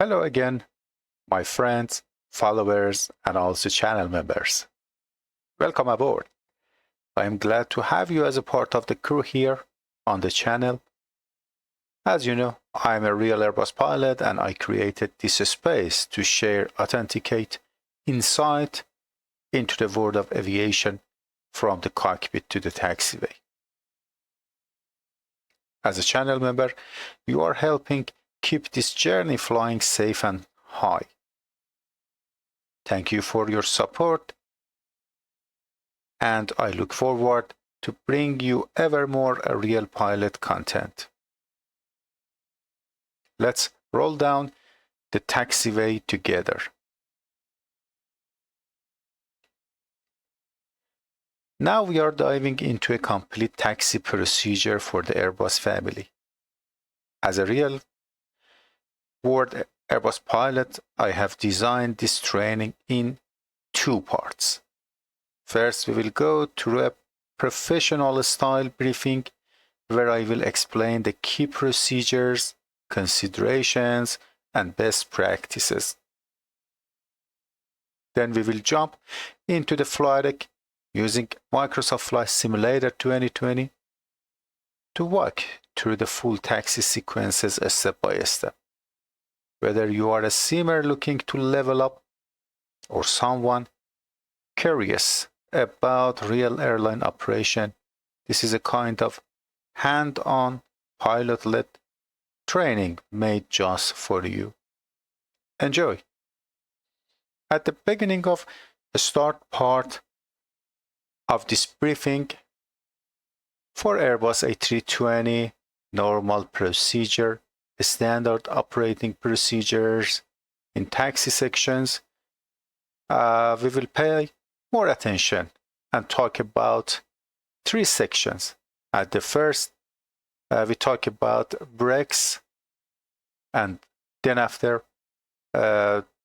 Hello again, my friends, followers, and also channel members. Welcome aboard. I am glad to have you as a part of the crew here on the channel. As you know, I am a real Airbus pilot and I created this space to share authenticate insight into the world of aviation from the cockpit to the taxiway. As a channel member, you are helping keep this journey flying safe and high. Thank you for your support, and I look forward to bring you ever more real pilot content. Let's roll down the taxiway together. Now we are diving into a complete taxi procedure for the Airbus family. As a real world Airbus pilot, I have designed this training in two parts. First, we will go through a professional style briefing where I will explain the key procedures, considerations, and best practices. Then we will jump into the flight deck using Microsoft Flight Simulator 2020 to walk through the full taxi sequences step by step. Whether you are a simmer looking to level up or someone curious about real airline operation, this is a kind of hand-on pilot-led training made just for you. Enjoy. At the beginning of the start part of this briefing, for Airbus A320 normal procedure, standard operating procedures in taxi sections, we will pay more attention and talk about three sections. At the first, we talk about brakes, and then after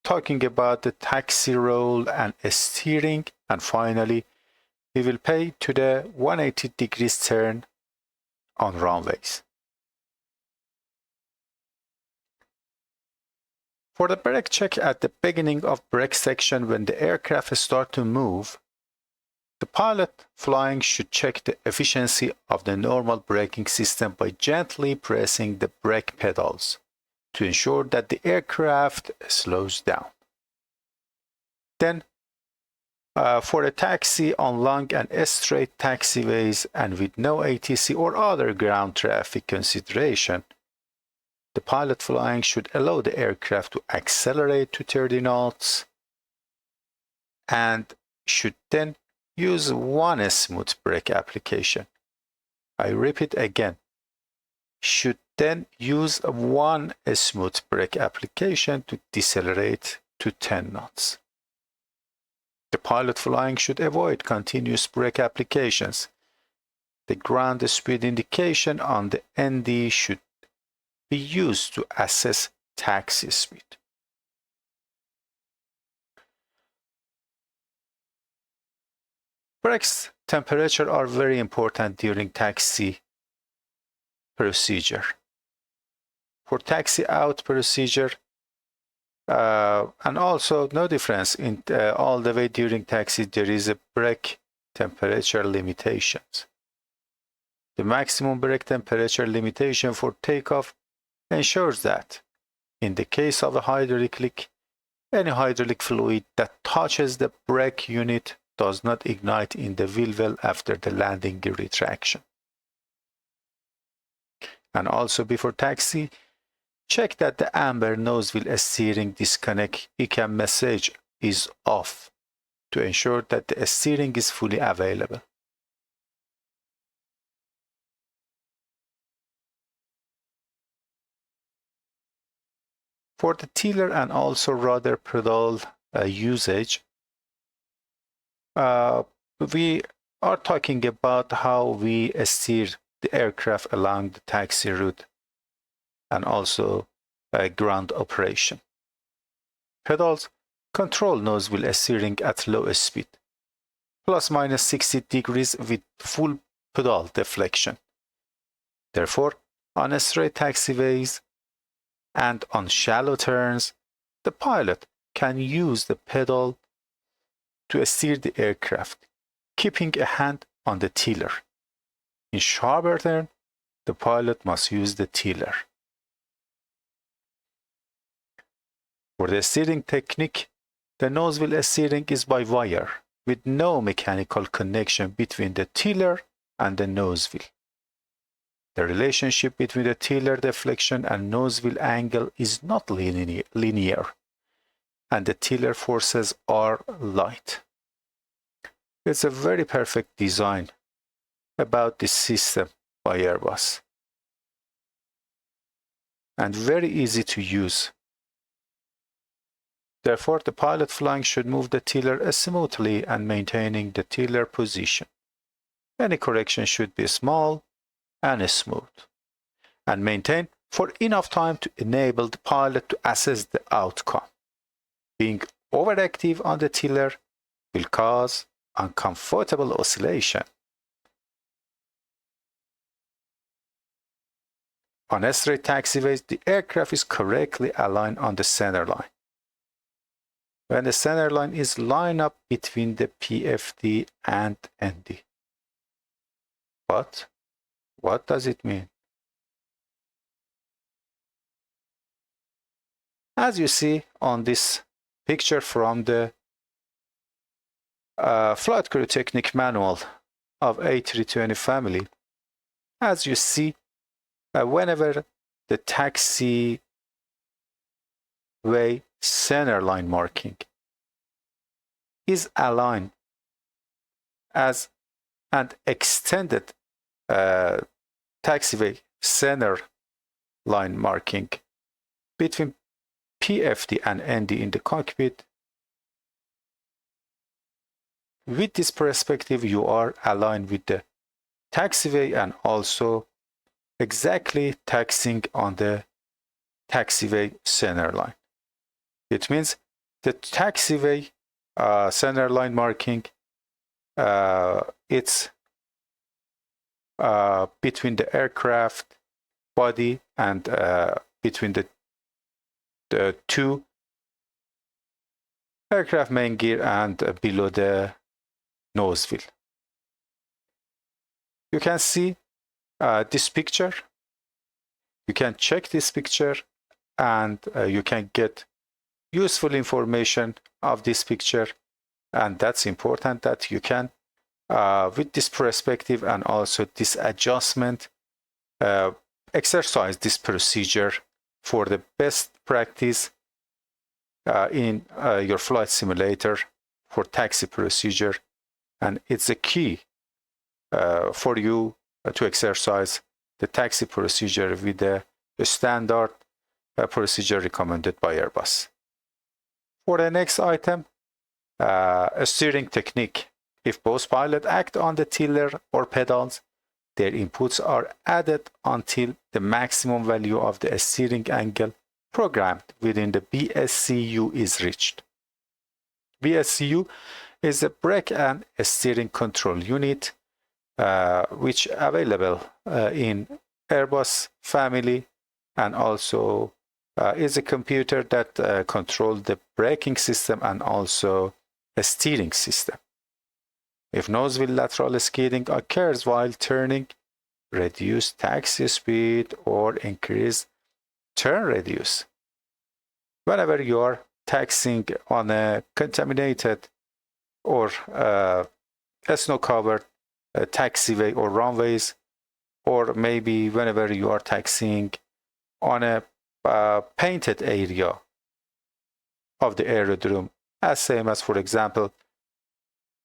talking about the taxi roll and steering, and finally we will pay to the 180 degrees turn on runways. For the brake check at the beginning of brake section, when the aircraft starts to move, the pilot flying should check the efficiency of the normal braking system by gently pressing the brake pedals to ensure that the aircraft slows down. Then, for a taxi on long and straight taxiways and with no ATC or other ground traffic consideration, the pilot flying should allow the aircraft to accelerate to 30 knots and should then use one smooth brake application. I repeat again, should then use one smooth brake application to decelerate to 10 knots. The pilot flying should avoid continuous brake applications. The ground speed indication on the ND should be used to assess taxi speed. Brakes temperature are very important during taxi procedure. For taxi out procedure, and also no difference in all the way during taxi, there is a brake temperature limitations. The maximum brake temperature limitation for takeoff ensures that, in the case of a hydraulic leak, any hydraulic fluid that touches the brake unit does not ignite in the wheel well after the landing retraction. And also before taxi, check that the amber nose wheel steering disconnect ECAM message is off to ensure that the steering is fully available. For the tiller and also rudder pedal usage, we are talking about how we steer the aircraft along the taxi route and also ground operation. Pedals control nose wheel steering at low speed, plus minus 60 degrees with full pedal deflection. Therefore, on straight taxiways and on shallow turns, the pilot can use the pedal to steer the aircraft, keeping a hand on the tiller. In sharper turn, the pilot must use the tiller. For the steering technique, the nosewheel steering is by wire, with no mechanical connection between the tiller and the nosewheel. The relationship between the tiller deflection and nosewheel angle is not linear, and the tiller forces are light. It's a very perfect design about this system by Airbus, and very easy to use. Therefore, the pilot flying should move the tiller smoothly and maintaining the tiller position. Any correction should be small and smooth, and maintained for enough time to enable the pilot to assess the outcome. Being overactive on the tiller will cause uncomfortable oscillation. On straight taxiways, the aircraft is correctly aligned on the center line. When the center line is lined up between the PFD and ND. But what does it mean? As you see on this picture from the flight crew technique manual of A320 family, as you see, whenever the taxiway center line marking is aligned as an extended taxiway center line marking between PFD and ND in the cockpit, with this perspective you are aligned with the taxiway and also exactly taxiing on the taxiway center line. It means the taxiway center line marking, it's between the aircraft body and between the two aircraft main gear and below the nosewheel. You can see this picture. You can check this picture and you can get useful information of this picture, and that's important that you can with this perspective and also this adjustment exercise this procedure for the best practice in your flight simulator for taxi procedure, and it's a key for you to exercise the taxi procedure with the standard procedure recommended by Airbus. For the next item, a steering technique. If both pilots act on the tiller or pedals, their inputs are added until the maximum value of the steering angle programmed within the BSCU is reached. BSCU is a brake and steering control unit which available in Airbus family, and also is a computer that controls the braking system and also a steering system. If nosewheel lateral skidding occurs while turning, reduce taxi speed or increase turn radius. Whenever you are taxiing on a contaminated or snow-covered taxiway or runways, or maybe whenever you are taxiing on a painted area of the aerodrome, as same as, for example,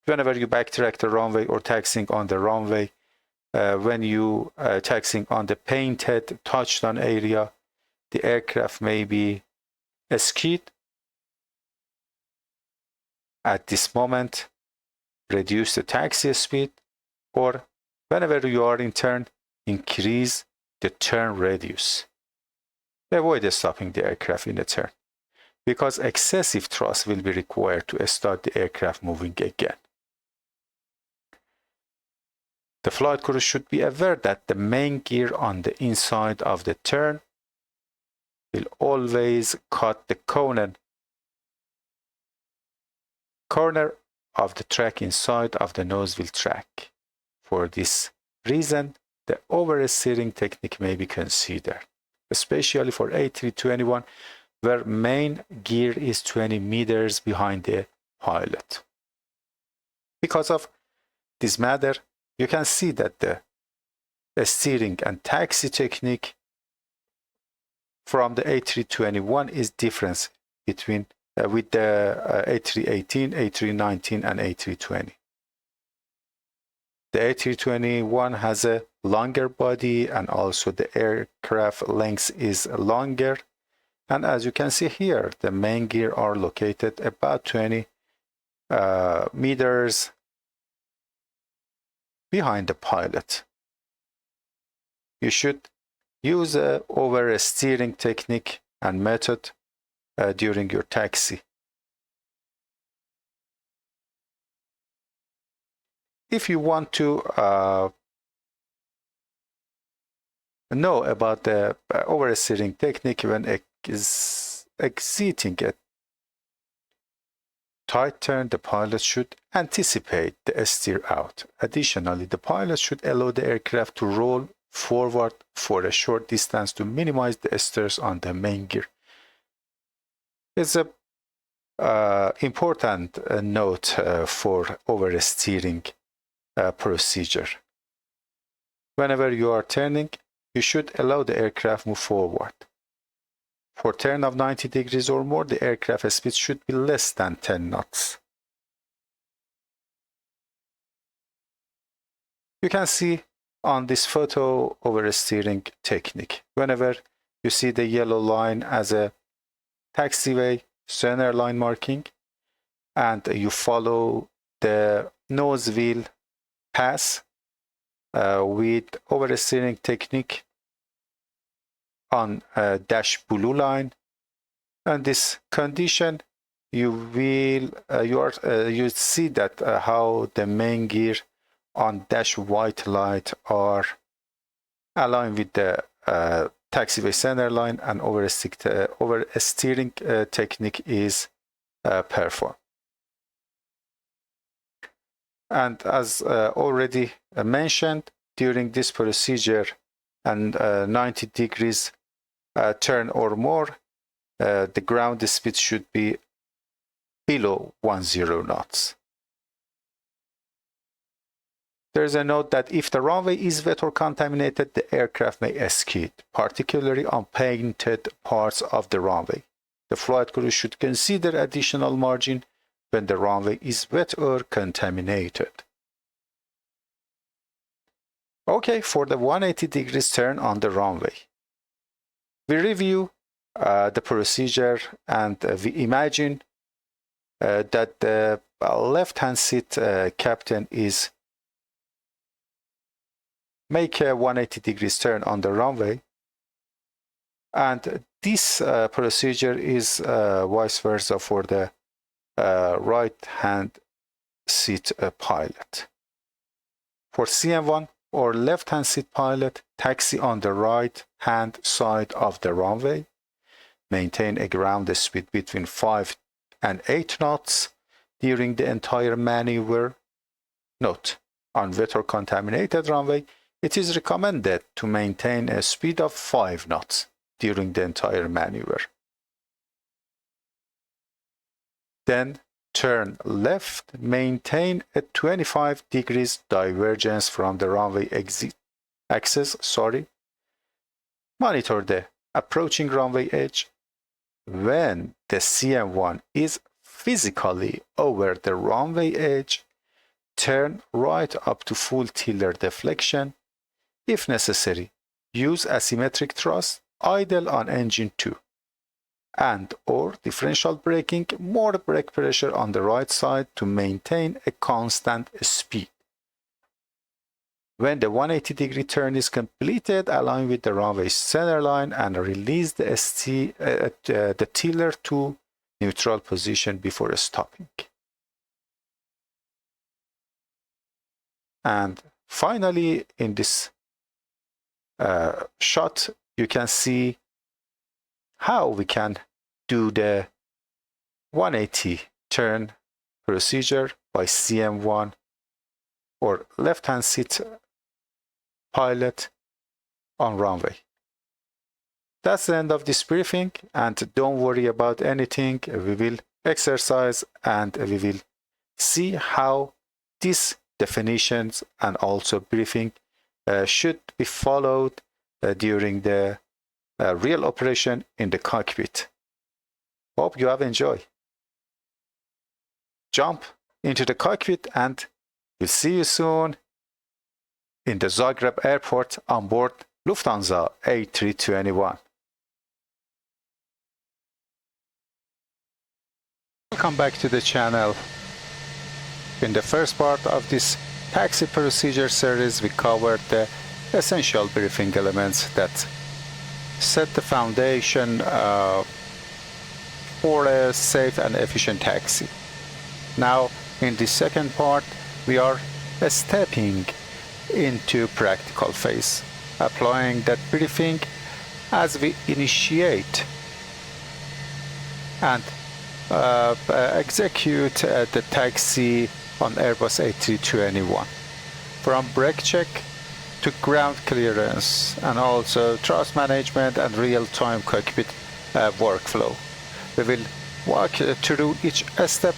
whenever you backtrack the runway or taxiing on the runway, when you taxiing on the painted touchdown area, the aircraft may be skid. At this moment, reduce the taxi speed, or whenever you are in turn, increase the turn radius. Avoid stopping the aircraft in a turn, because excessive thrust will be required to start the aircraft moving again. The flight crew should be aware that the main gear on the inside of the turn will always cut the corner of the track inside of the nose wheel track. For this reason, the oversteering technique may be considered, especially for A321, where main gear is 20 meters behind the pilot. Because of this matter, you can see that the steering and taxi technique from the A321 is different between with the A318, A319, and A320. The A321 has a longer body, and also the aircraft length is longer. And as you can see here, the main gear are located about 20 meters behind the pilot. You should use a oversteering technique and method during your taxi. If you want to know about the oversteering technique when exiting a tight turn, the pilot should anticipate the steer out. Additionally, the pilot should allow the aircraft to roll forward for a short distance to minimize the stress on the main gear. It's a important note for oversteering procedure. Whenever you are turning, you should allow the aircraft move forward. For turn of 90 degrees or more, the aircraft speed should be less than 10 knots. You can see on this photo oversteering technique. Whenever you see the yellow line as a taxiway center line marking, and you follow the nose wheel pass with oversteering technique on dash blue line, and this condition you see that how the main gear on dash white light are aligned with the taxiway center line, and oversteering technique is performed. And as already mentioned, during this procedure and 90 degrees turn or more, the ground speed should be below 10 knots. There is a note that if the runway is wet or contaminated, the aircraft may skid, particularly on painted parts of the runway. The flight crew should consider additional margin when the runway is wet or contaminated. Okay, for the 180 degrees turn on the runway, we review the procedure, and we imagine that the left-hand seat captain is make a 180 degrees turn on the runway, and this procedure is vice versa for the right-hand seat pilot. For CM1 or left-hand seat pilot, taxi on the right-hand side of the runway, maintain a ground speed between 5 and 8 knots during the entire maneuver. Note, on wet or contaminated runway, it is recommended to maintain a speed of 5 knots during the entire maneuver. Then turn left, maintain a 25 degrees divergence from the runway axis. Monitor the approaching runway edge. When the CM1 is physically over the runway edge, turn right up to full tiller deflection. If necessary, use asymmetric thrust, idle on engine 2, and or differential braking, more brake pressure on the right side to maintain a constant speed. When the 180 degree turn is completed, align with the runway center line and release the tiller to neutral position before stopping. And finally, in this shot, you can see how we can do the 180 turn procedure by CM1 or left-hand seat pilot on runway. That's the end of this briefing, and don't worry about anything. We will exercise and we will see how these definitions and also briefing should be followed during the real operation in the cockpit. Hope you have enjoyed. Jump into the cockpit and we'll see you soon in the Zagreb airport on board Lufthansa A321. Welcome back to the channel. In the first part of this taxi procedure series, we covered the essential briefing elements that set the foundation for a safe and efficient taxi. Now, in the second part, we are stepping into practical phase, applying that briefing as we initiate and execute the taxi on Airbus A321, from brake check to ground clearance, and also thrust management and real-time cockpit workflow. We will walk through each step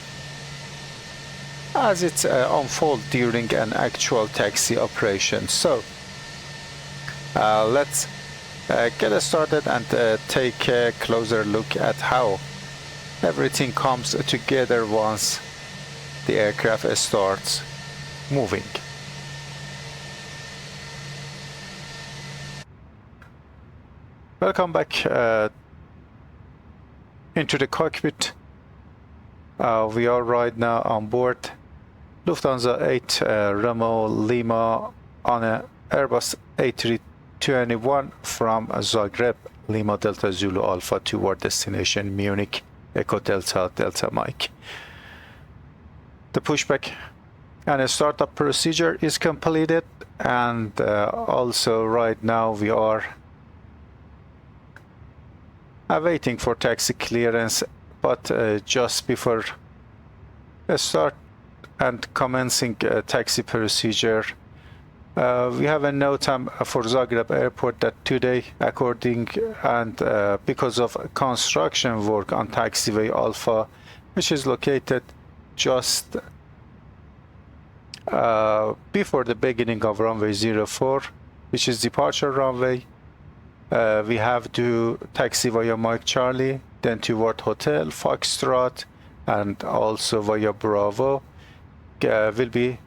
as it unfolds during an actual taxi operation. So let's get started and take a closer look at how everything comes together once the aircraft starts moving. Welcome back into the cockpit. We are right now on board Lufthansa 8 Remo Lima on an Airbus A321 from Zagreb Lima Delta Zulu Alpha toward destination Munich Echo Delta Delta Mike. The pushback and a startup procedure is completed, and also right now we are awaiting for taxi clearance, but just before a start and commencing taxi procedure, we have a note for Zagreb airport that today, according and because of construction work on taxiway Alpha, which is located just before the beginning of runway 04, which is departure runway, we have to taxi via Mike Charlie, then toward Hotel Foxtrot, and also via Bravo. Will be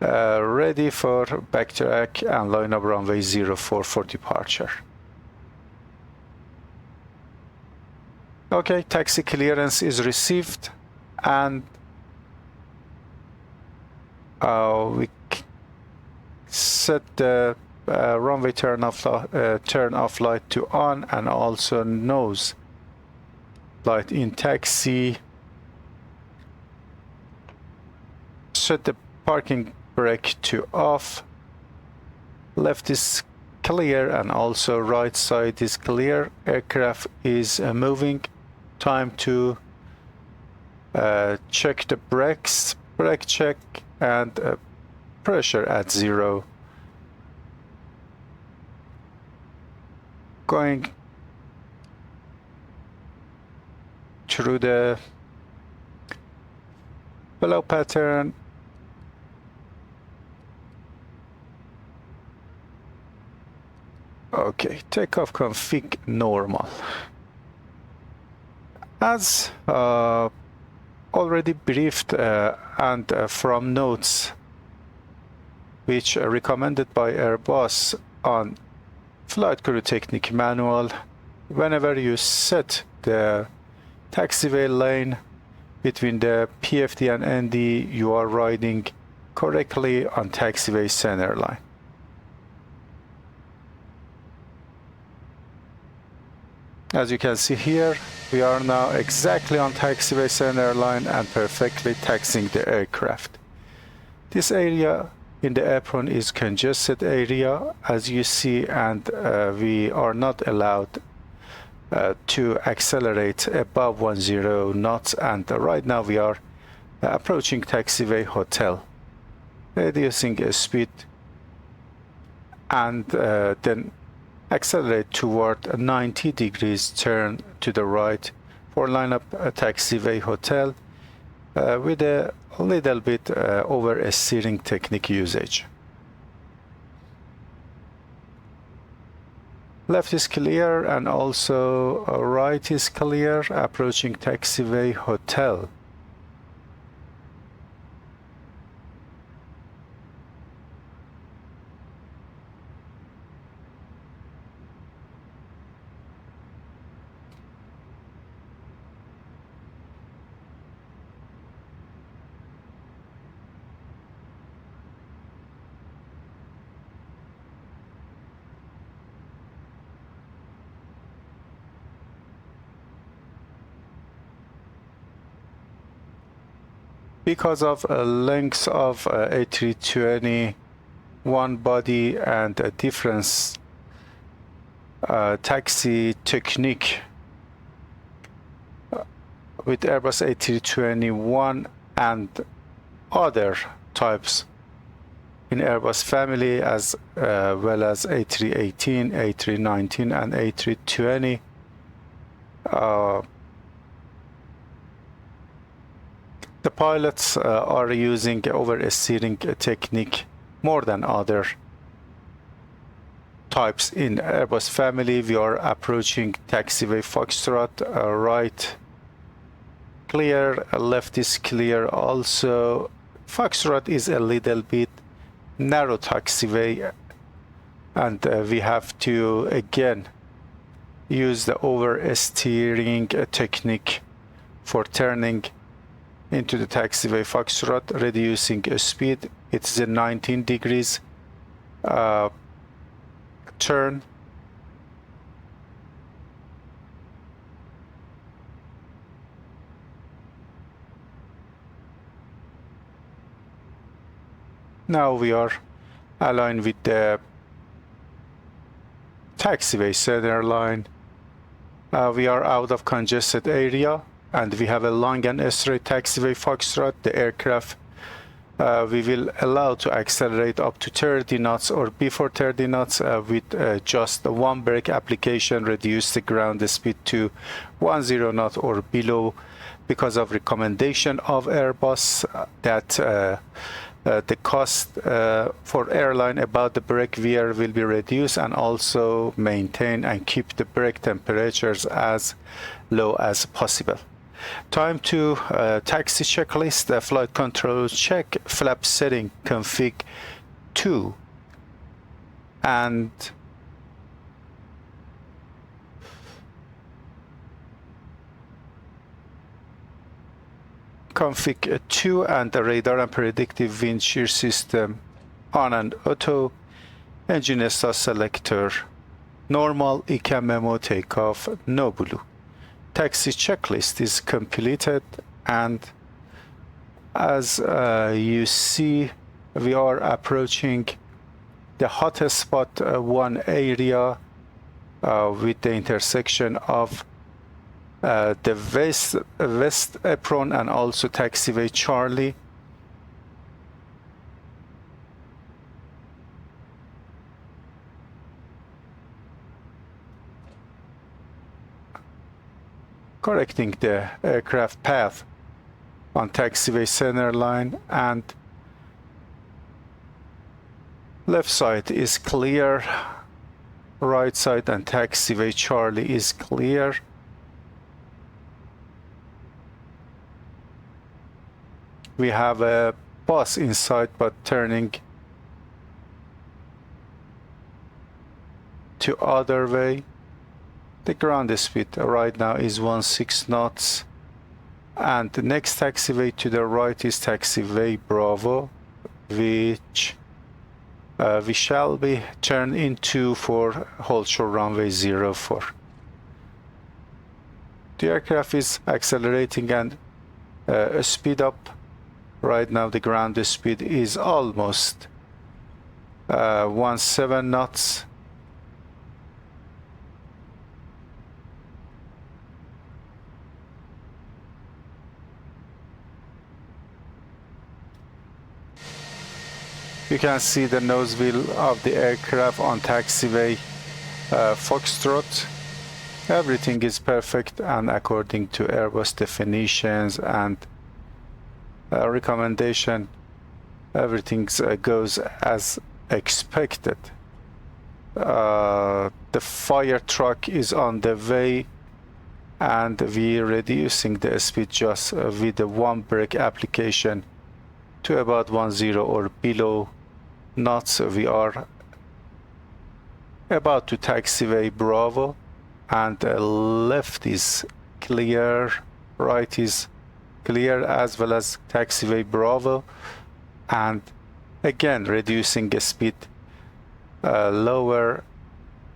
ready for backtrack and line up runway 04 for departure. Okay, taxi clearance is received, and we set the runway turn off light to on, and also nose light in taxi. Set the parking brake to off. Left is clear and also right side is clear. Aircraft is moving. Time to check the brakes, brake check, and pressure at 0. Going through the below pattern. Okay, takeoff config normal. As already briefed and from notes which are recommended by Airbus on flight crew technique manual, whenever you set the taxiway lane between the PFD and ND, you are riding correctly on taxiway center line. As you can see here, we are now exactly on taxiway center line and perfectly taxiing the aircraft. This area in the apron is congested area, as you see, and we are not allowed to accelerate above 10 knots, and right now we are approaching taxiway hotel, reducing speed, and then accelerate toward 90 degrees, turn to the right for line up taxiway hotel with a little bit over steering technique usage. Left is clear and also right is clear, approaching taxiway hotel. Because of length of A320, one body, and a difference taxi technique with Airbus A321 and other types in Airbus family, as well as A318, A319, and A320. The pilots are using oversteering technique more than other types in Airbus family. We are approaching taxiway Foxtrot, right clear, left is clear also. Foxtrot is a little bit narrow taxiway, and we have to again use the oversteering technique for turning into the taxiway Foxtrot, reducing speed. It's a 19 degrees turn. Now we are aligned with the taxiway center line. We are out of congested area, and we have a long and straight taxiway Foxtrot. The aircraft we will allow to accelerate up to 30 knots or before 30 knots with just one brake application, reduce the ground speed to 10 knot or below, because of recommendation of Airbus that the cost for airline about the brake wear will be reduced, and also maintain and keep the brake temperatures as low as possible. Time to taxi checklist, flight control check, flap setting config 2, and config 2 and the radar and predictive wind shear system on and auto, engine start selector normal, ECAM memo takeoff no blue. Taxi checklist is completed, and as you see, we are approaching the hottest spot 1 area with the intersection of the west apron and also taxiway Charlie. Correcting the aircraft path on taxiway center line, and left side is clear, right side and taxiway Charlie is clear. We have a bus inside, but turning to other way. The ground speed right now is 16 knots, and the next taxiway to the right is taxiway Bravo, which we shall be turned into for hold short runway 04. The aircraft is accelerating and speed up. Right now the ground speed is almost 17 knots. You can see the nose wheel of the aircraft on taxiway Foxtrot. Everything is perfect and according to Airbus definitions and recommendation. Everything goes as expected. The fire truck is on the way, and we're reducing the speed just with the one brake application to about 10 or below knots. We are about to taxiway Bravo, and left is clear, right is clear, as well as taxiway Bravo, and again reducing the speed lower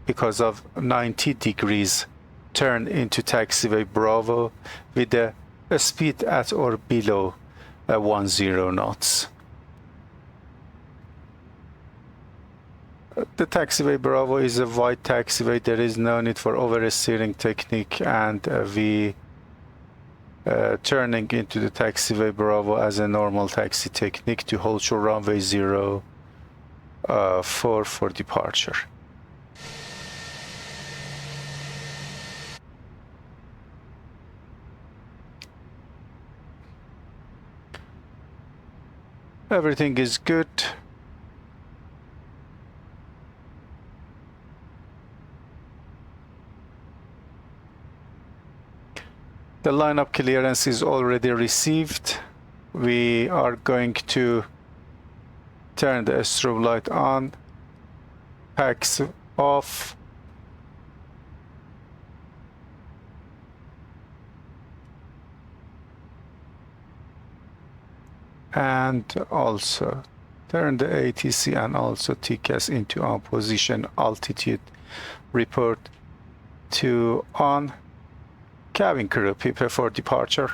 because of 90 degrees turn into taxiway Bravo with a speed at or below 10 knots. The taxiway Bravo is a wide taxiway. There is no need for oversteering technique, and we turning into the taxiway Bravo as a normal taxi technique to hold short runway 04 for departure. Everything is good. The lineup clearance is already received. We are going to turn the strobe light on, packs off, and also turn the ATC and also TCAS into on position, altitude report to on. Cabin crew, prepare for departure.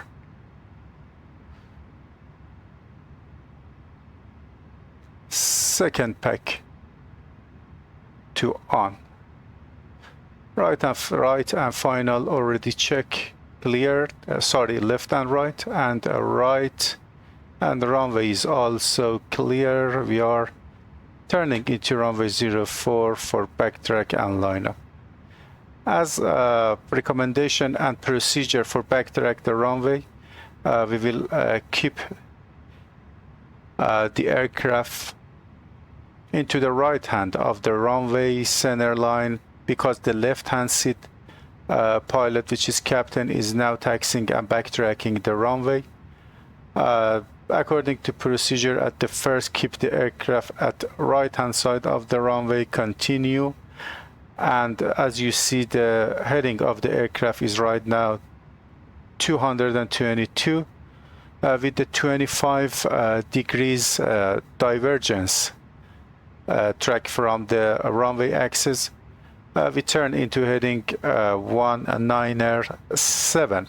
Second pack to on. Right and final already check cleared. Sorry, left and right, and right, and the runway is also clear. We are turning into runway 04 for backtrack and lineup. As a recommendation and procedure for backtrack the runway, we will keep the aircraft into the right hand of the runway center line, because the left hand seat pilot, which is captain, is now taxiing and backtracking the runway. According to procedure, at the first, keep the aircraft at right hand side of the runway, continue. And as you see, the heading of the aircraft is right now 222 with the 25 degrees divergence track from the runway axis. We turn into heading 197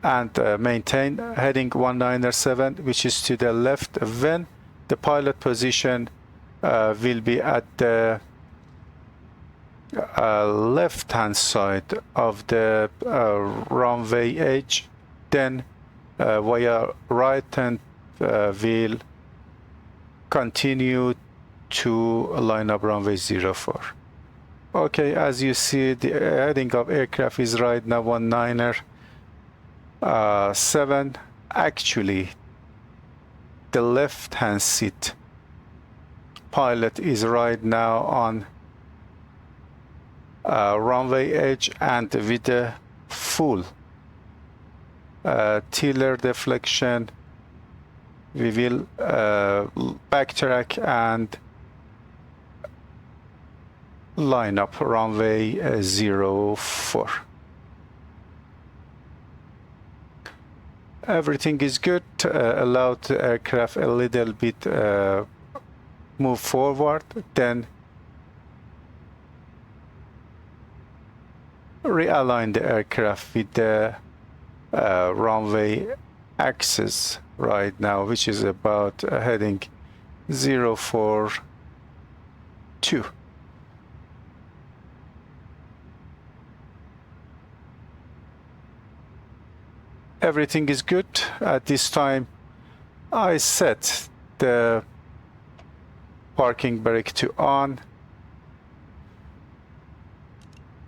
and maintain heading 197, which is to the left, when the pilot position will be at the left hand side of the runway edge. Then via right hand we'll continue to line up runway 04. Okay, as you see, the heading of aircraft is right now 197. Actually, the left hand seat pilot is right now on runway edge, and with the full tiller deflection we will backtrack and line up runway 04. Everything is good. Allow the aircraft a little bit move forward, then realign the aircraft with the runway axis right now, which is about heading 042. Everything is good. At this time I set the parking brake to on,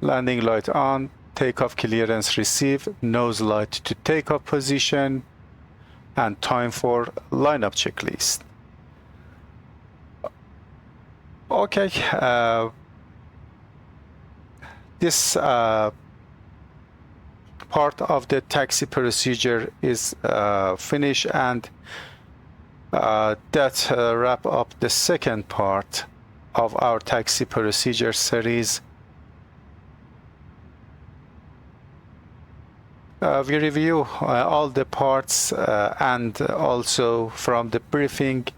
landing light on, takeoff clearance receive, nose light to takeoff position, and time for lineup checklist. Okay, this part of the taxi procedure is finished, and that wrap up the second part of our taxi procedure series. We review all the parts and also from the briefing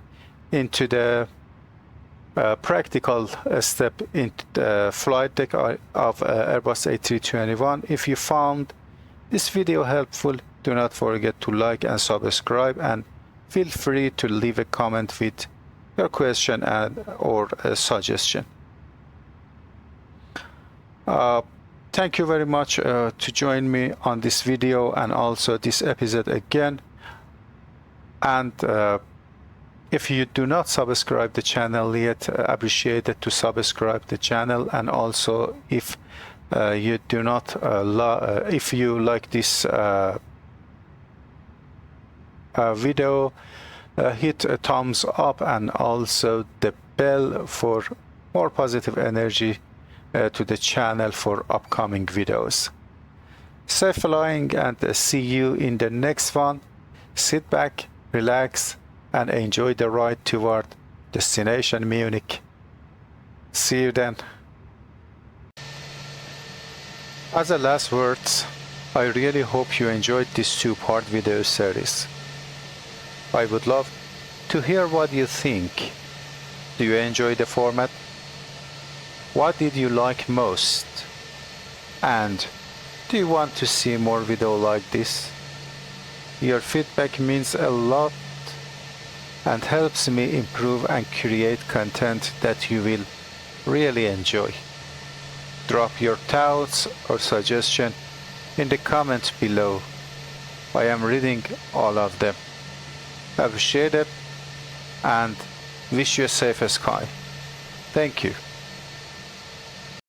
into the practical step into the flight deck of Airbus A321. If you found this video helpful, do not forget to like and subscribe, and feel free to leave a comment with your question or a suggestion. Thank you very much to join me on this video and also this episode again. And if you do not subscribe the channel yet, appreciate it to subscribe the channel. And also, if you do not if you like this video, hit a thumbs up and also the bell for more positive energy to the channel for upcoming videos. Safe flying, and see you in the next one. Sit back, relax, and enjoy the ride toward destination Munich. See you then. As a last words, I really hope you enjoyed this two-part video series. I would love to hear what you think. Do you enjoy the format? What did you like most? And do you want to see more videos like this? Your feedback means a lot and helps me improve and create content that you will really enjoy. Drop your thoughts or suggestions in the comments below. I am reading all of them. Appreciate it and wish you a safe sky. Thank you.